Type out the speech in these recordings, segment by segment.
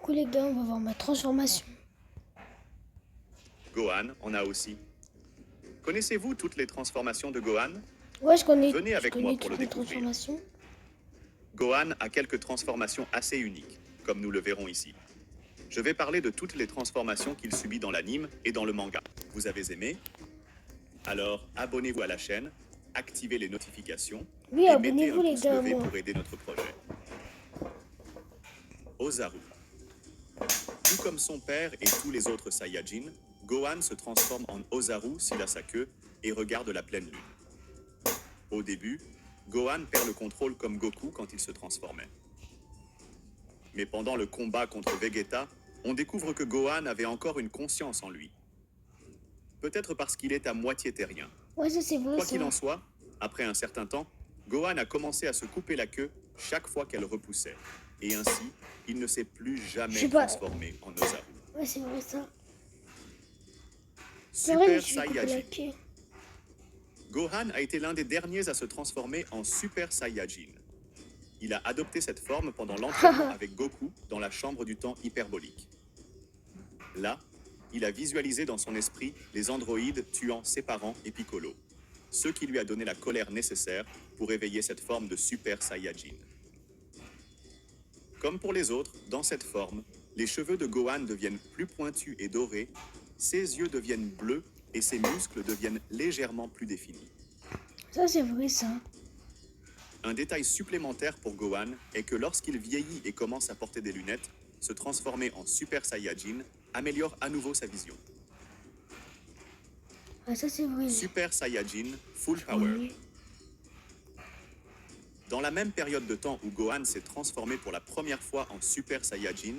Coucou les gars, on va voir ma transformation. Gohan en a aussi. Connaissez-vous toutes les transformations de Gohan? Ouais, je connais, Venez avec moi pour toutes le les découvrir. transformations. Gohan a quelques transformations assez uniques, comme nous le verrons ici. Je vais parler de toutes les transformations qu'il subit dans l'anime et dans le manga. Vous avez aimé? Alors abonnez-vous à la chaîne, activez les notifications Oui, et mettez un abonnez-vous les pouce gars à levé moi. pour aider notre projet. Ozaru. Tout comme son père et tous les autres Saiyajins, Gohan se transforme en Ozaru s'il a sa queue et regarde la pleine lune. Au début, Gohan perd le contrôle comme Goku quand il se transformait. Mais pendant le combat contre Vegeta, on découvre que Gohan avait encore une conscience en lui. Peut-être parce qu'il est à moitié terrien. Ouais, ça c'est vrai Quoi ça. qu'il en soit, après un certain temps, Gohan a commencé à se couper la queue chaque fois qu'elle repoussait. Et ainsi, il ne s'est plus Je jamais sais pas. transformé en Ozaru. Ouais, c'est vrai ça. C'est vrai, je me Super suis fait couper la Saiyajin. queue. Gohan a été l'un des derniers à se transformer en Super Saiyajin. Il a adopté cette forme pendant l'entraînement avec Goku dans la chambre du temps hyperbolique. Là, il a visualisé dans son esprit les androïdes tuant ses parents et Piccolo, ce qui lui a donné la colère nécessaire pour éveiller cette forme de Super Saiyajin. Comme pour les autres, dans cette forme, les cheveux de Gohan deviennent plus pointus et dorés, ses yeux deviennent bleus et ses muscles deviennent légèrement plus définis. Ça c'est vrai ça. Un détail supplémentaire pour Gohan est que lorsqu'il vieillit et commence à porter des lunettes, se transformer en Super Saiyajin améliore à nouveau sa vision. Ah, ça c'est vrai. Super Saiyajin Full Je Power. connais. Dans la même période de temps où Gohan s'est transformé pour la première fois en Super Saiyajin,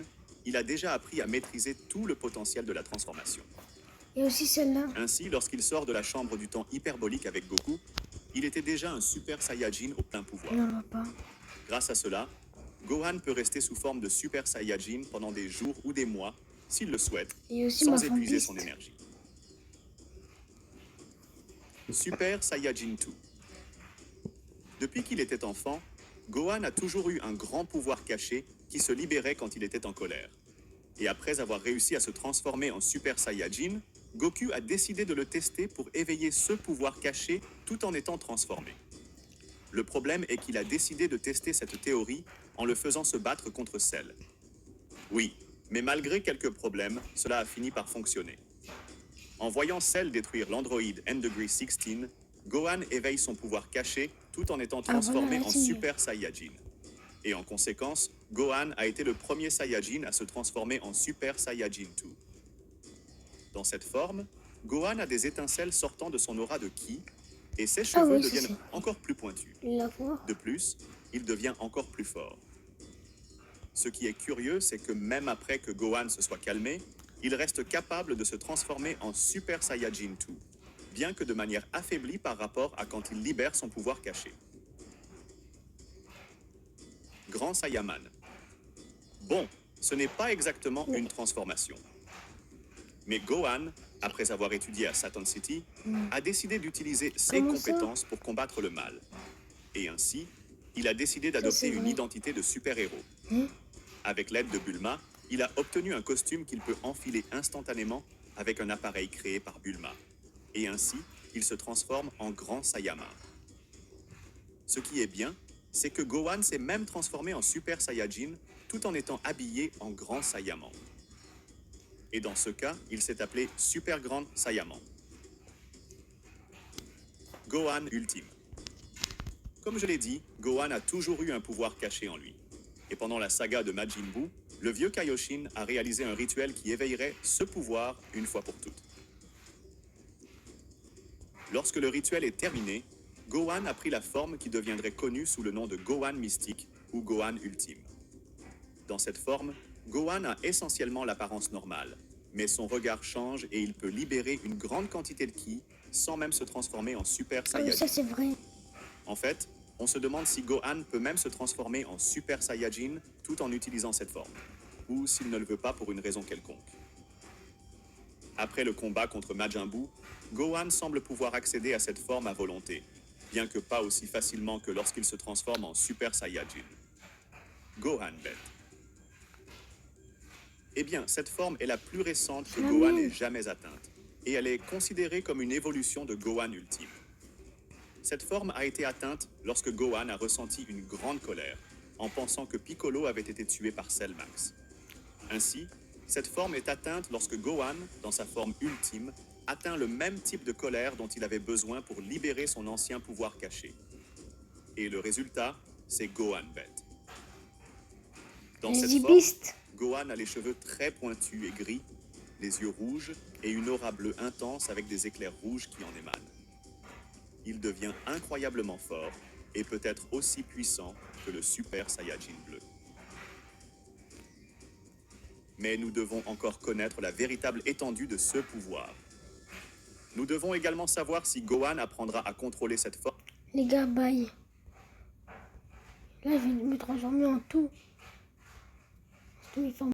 il a déjà appris à maîtriser tout le potentiel de la transformation. Et aussi celle-là. Ainsi, lorsqu'il sort de la chambre du temps hyperbolique avec Goku, il était déjà un Super Saiyajin au plein pouvoir. Non, va pas. Grâce à cela, Gohan peut rester sous forme de Super Saiyajin pendant des jours ou des mois, s'il le souhaite, Et aussi ma sans épuiser fanpiste. son énergie. Super Saiyajin 2. Depuis qu'il était enfant, Gohan a toujours eu un grand pouvoir caché qui se libérait quand il était en colère. Et après avoir réussi à se transformer en Super Saiyajin, Goku a décidé de le tester pour éveiller ce pouvoir caché tout en étant transformé. Le problème est qu'il a décidé de tester cette théorie en le faisant se battre contre Cell. Oui, mais malgré quelques problèmes, cela a fini par fonctionner. En voyant Cell détruire l'androïde N-Degree 16, Gohan éveille son pouvoir caché tout en étant transformé voilà, en c'est mieux. Super Saiyajin. Et en conséquence, Gohan a été le premier Saiyajin à se transformer en Super Saiyajin 2. Dans cette forme, Gohan a des étincelles sortant de son aura de Ki, et ses cheveux oui, ça, deviennent c'est- encore plus pointus. La voix. De plus, il devient encore plus fort. Ce qui est curieux, c'est que même après que Gohan se soit calmé, il reste capable de se transformer en Super Saiyajin 2, bien que de manière affaiblie par rapport à quand il libère son pouvoir caché. Grand Saiyaman. Bon, ce n'est pas exactement une transformation. Mais Gohan, après avoir étudié à Saturn City, a décidé d'utiliser ses Comment ça? compétences pour combattre le mal. Et ainsi, il a décidé d'adopter c'est une vrai. identité de super-héros. Hein? Avec l'aide de Bulma, il a obtenu un costume qu'il peut enfiler instantanément avec un appareil créé par Bulma. Et ainsi, il se transforme en Grand Saiyaman. Ce qui est bien, c'est que Gohan s'est même transformé en Super Saiyajin tout en étant habillé en Grand Saiyaman. Et dans ce cas, il s'est appelé Super Grand Saiyaman. Gohan ultime. Comme je l'ai dit, Gohan a toujours eu un pouvoir caché en lui. Et pendant la saga de Majin Buu, le vieux Kaioshin a réalisé un rituel qui éveillerait ce pouvoir une fois pour toutes. Lorsque le rituel est terminé, Gohan a pris la forme qui deviendrait connue sous le nom de Gohan mystique ou Gohan ultime. Dans cette forme, Gohan a essentiellement l'apparence normale, mais son regard change et il peut libérer une grande quantité de ki sans même se transformer en Super Ah oui, Saiyajin. ça c'est vrai. En fait, on se demande si Gohan peut même se transformer en Super Saiyajin tout en utilisant cette forme, ou s'il ne le veut pas pour une raison quelconque. Après le combat contre Majin Buu, Gohan semble pouvoir accéder à cette forme à volonté, bien que pas aussi facilement que lorsqu'il se transforme en Super Saiyajin. Gohan bête. Eh bien, cette forme est la plus récente que La Gohan mienne. ait jamais atteinte, et elle est considérée comme une évolution de Gohan ultime. Cette forme a été atteinte lorsque Gohan a ressenti une grande colère, en pensant que Piccolo avait été tué par Cell Max. Ainsi, cette forme est atteinte lorsque Gohan, dans sa forme ultime, atteint le même type de colère dont il avait besoin pour libérer son ancien pouvoir caché. Et le résultat, c'est Gohan bête. Dans Les cette forme, zibistes. Gohan a les cheveux très pointus et gris, les yeux rouges et une aura bleue intense avec des éclairs rouges qui en émanent. Il devient incroyablement fort et peut être aussi puissant que le Super Saiyajin bleu. Mais nous devons encore connaître la véritable étendue de ce pouvoir. Nous devons également savoir si Gohan apprendra à contrôler cette forme. Les gars, bye. Là, je vais me transformer en tout. Tout, il faut